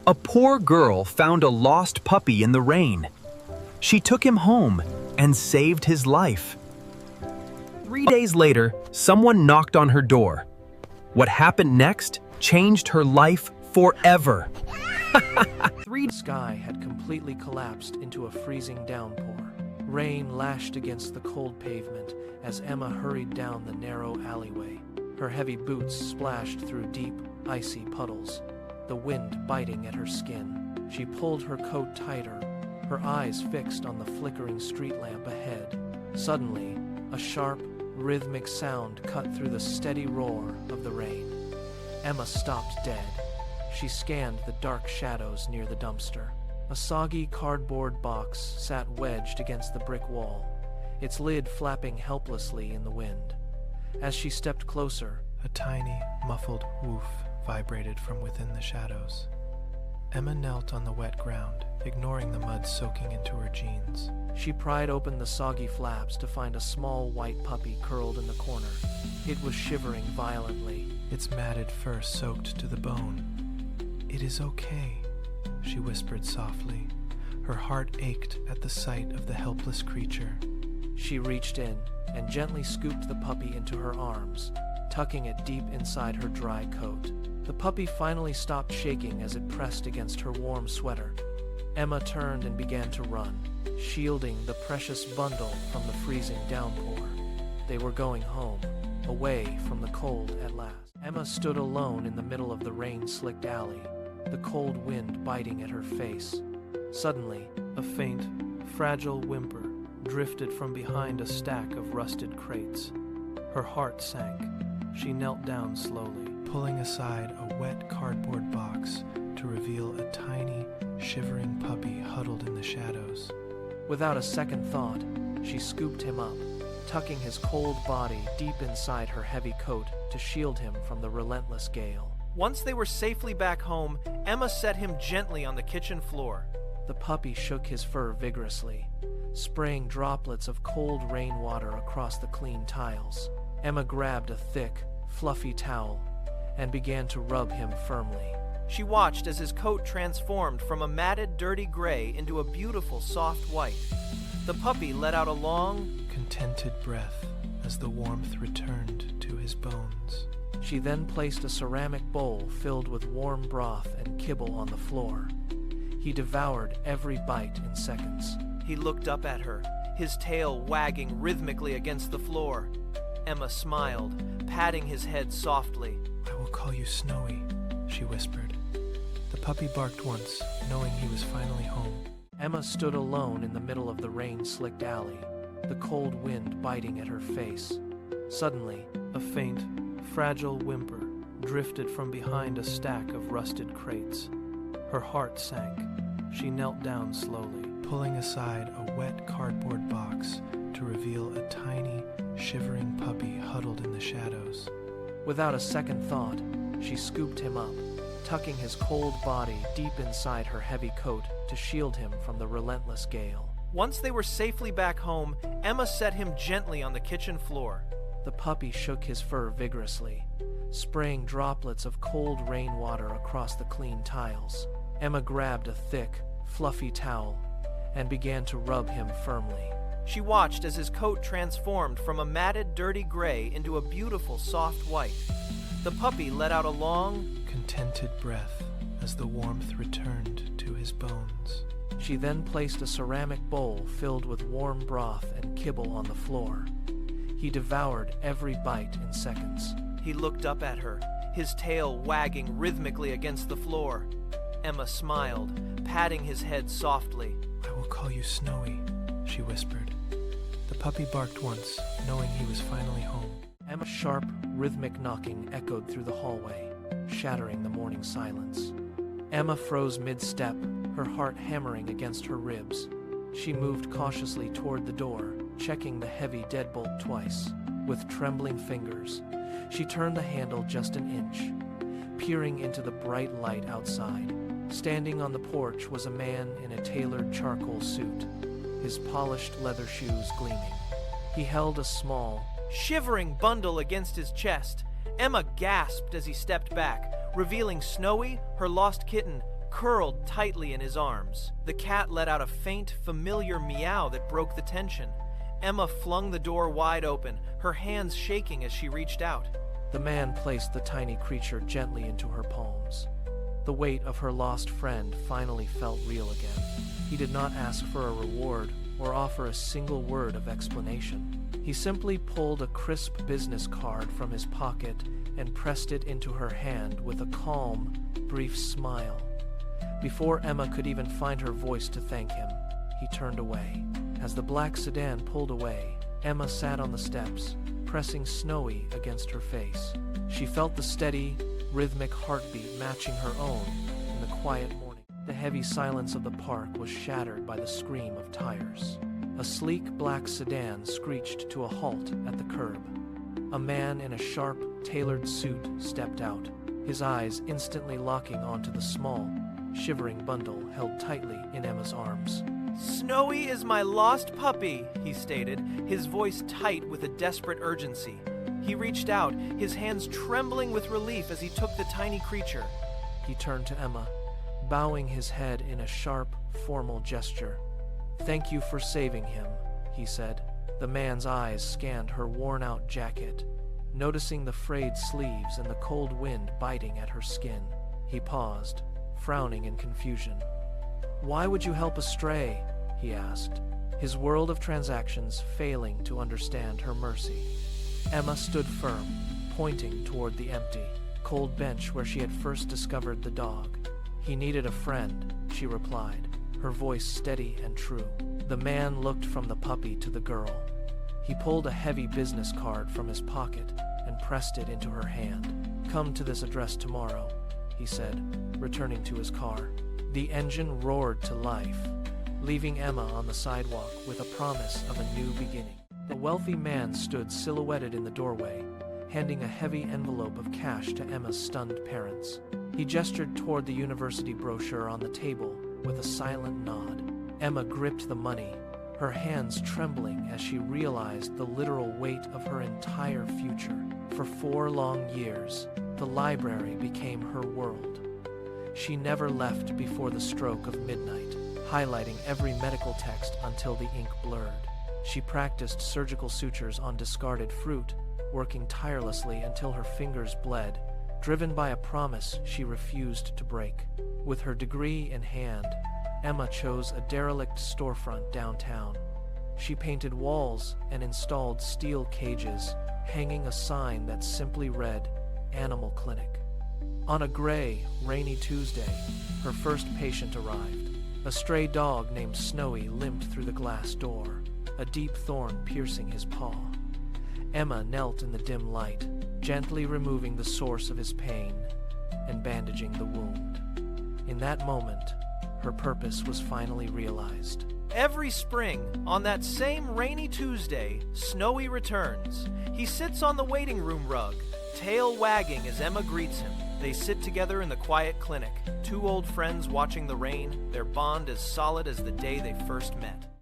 A poor girl found a lost puppy in the rain. She took him home and saved his life. 3 days later, someone knocked on her door. What happened next changed her life forever. The sky had completely collapsed into a freezing downpour. Rain lashed against the cold pavement as Emma hurried down the narrow alleyway. Her heavy boots splashed through deep, icy puddles, the wind biting at her skin. She pulled her coat tighter, her eyes fixed on the flickering street lamp ahead. Suddenly, a sharp, rhythmic sound cut through the steady roar of the rain. Emma stopped dead. She scanned the dark shadows near the dumpster. A soggy cardboard box sat wedged against the brick wall, its lid flapping helplessly in the wind. As she stepped closer, a tiny, muffled woof vibrated from within the shadows. Emma knelt on the wet ground, ignoring the mud soaking into her jeans. She pried open the soggy flaps to find a small white puppy curled in the corner. It was shivering violently, its matted fur soaked to the bone. "It is okay," she whispered softly. Her heart ached at the sight of the helpless creature. She reached in and gently scooped the puppy into her arms, tucking it deep inside her dry coat. The puppy finally stopped shaking as it pressed against her warm sweater. Emma turned and began to run, shielding the precious bundle from the freezing downpour. They were going home, away from the cold at last. Emma stood alone in the middle of the rain-slicked alley, the cold wind biting at her face. Suddenly, a faint, fragile whimper drifted from behind a stack of rusted crates. Her heart sank. She knelt down slowly, pulling aside a wet cardboard box to reveal a tiny, shivering puppy huddled in the shadows. Without a second thought, she scooped him up, tucking his cold body deep inside her heavy coat to shield him from the relentless gale. Once they were safely back home, Emma set him gently on the kitchen floor. The puppy shook his fur vigorously, spraying droplets of cold rainwater across the clean tiles. Emma grabbed a thick, fluffy towel and began to rub him firmly. She watched as his coat transformed from a matted, dirty gray into a beautiful, soft white. The puppy let out a long, contented breath as the warmth returned to his bones. She then placed a ceramic bowl filled with warm broth and kibble on the floor. He devoured every bite in seconds. He looked up at her, his tail wagging rhythmically against the floor. Emma smiled, patting his head softly. "I will call you Snowy," she whispered. The puppy barked once, knowing he was finally home. Emma stood alone in the middle of the rain-slicked alley, the cold wind biting at her face. Suddenly, a faint, fragile whimper drifted from behind a stack of rusted crates. Her heart sank. She knelt down slowly, pulling aside a wet cardboard box to reveal a tiny, shivering puppy huddled in the shadows. Without a second thought, she scooped him up, tucking his cold body deep inside her heavy coat to shield him from the relentless gale. Once they were safely back home, Emma set him gently on the kitchen floor. The puppy shook his fur vigorously, spraying droplets of cold rainwater across the clean tiles. Emma grabbed a thick, fluffy towel and began to rub him firmly. She watched as his coat transformed from a matted, dirty gray into a beautiful, soft white. The puppy let out a long, contented breath as the warmth returned to his bones. She then placed a ceramic bowl filled with warm broth and kibble on the floor. He devoured every bite in seconds. He looked up at her, his tail wagging rhythmically against the floor. Emma smiled, patting his head softly. "I will call you Snowy," she whispered. The puppy barked once, knowing he was finally home. Emma's sharp, rhythmic knocking echoed through the hallway, shattering the morning silence. Emma froze mid-step, her heart hammering against her ribs. She moved cautiously toward the door, checking the heavy deadbolt twice. With trembling fingers, she turned the handle just an inch, peering into the bright light outside. Standing on the porch was a man in a tailored charcoal suit, his polished leather shoes gleaming. He held a small, shivering bundle against his chest. Emma gasped as he stepped back, revealing Snowy, her lost kitten, curled tightly in his arms. The cat let out a faint, familiar meow that broke the tension. Emma flung the door wide open, her hands shaking as she reached out. The man placed the tiny creature gently into her palms. The weight of her lost friend finally felt real again. He did not ask for a reward or offer a single word of explanation. He simply pulled a crisp business card from his pocket and pressed it into her hand with a calm, brief smile. Before Emma could even find her voice to thank him, he turned away. As the black sedan pulled away, Emma sat on the steps, pressing Snowy against her face. She felt the steady, rhythmic heartbeat matching her own in the quiet morning. The heavy silence of the park was shattered by the scream of tires. A sleek black sedan screeched to a halt at the curb. A man in a sharp, tailored suit stepped out, his eyes instantly locking onto the small, shivering bundle held tightly in Emma's arms. "Snowy is my lost puppy," he stated, his voice tight with a desperate urgency. He reached out, his hands trembling with relief as he took the tiny creature. He turned to Emma, bowing his head in a sharp, formal gesture. "Thank you for saving him," he said. The man's eyes scanned her worn-out jacket, noticing the frayed sleeves and the cold wind biting at her skin. He paused, frowning in confusion. "Why would you help a stray?" he asked, his world of transactions failing to understand her mercy. Emma stood firm, pointing toward the empty, cold bench where she had first discovered the dog. "He needed a friend," she replied, her voice steady and true. The man looked from the puppy to the girl. He pulled a heavy business card from his pocket and pressed it into her hand. "Come to this address tomorrow," he said, returning to his car. The engine roared to life, leaving Emma on the sidewalk with a promise of a new beginning. A wealthy man stood silhouetted in the doorway, handing a heavy envelope of cash to Emma's stunned parents. He gestured toward the university brochure on the table with a silent nod. Emma gripped the money, her hands trembling as she realized the literal weight of her entire future. For 4 long years, the library became her world. She never left before the stroke of midnight, highlighting every medical text until the ink blurred. She practiced surgical sutures on discarded fruit, working tirelessly until her fingers bled, driven by a promise she refused to break. With her degree in hand, Emma chose a derelict storefront downtown. She painted walls and installed steel cages, hanging a sign that simply read, "Animal Clinic." On a gray, rainy Tuesday, her first patient arrived. A stray dog named Snowy limped through the glass door, a deep thorn piercing his paw. Emma knelt in the dim light, gently removing the source of his pain and bandaging the wound. In that moment, her purpose was finally realized. Every spring, on that same rainy Tuesday, Snowy returns. He sits on the waiting room rug, tail wagging as Emma greets him. They sit together in the quiet clinic, 2 old friends watching the rain, their bond as solid as the day they first met.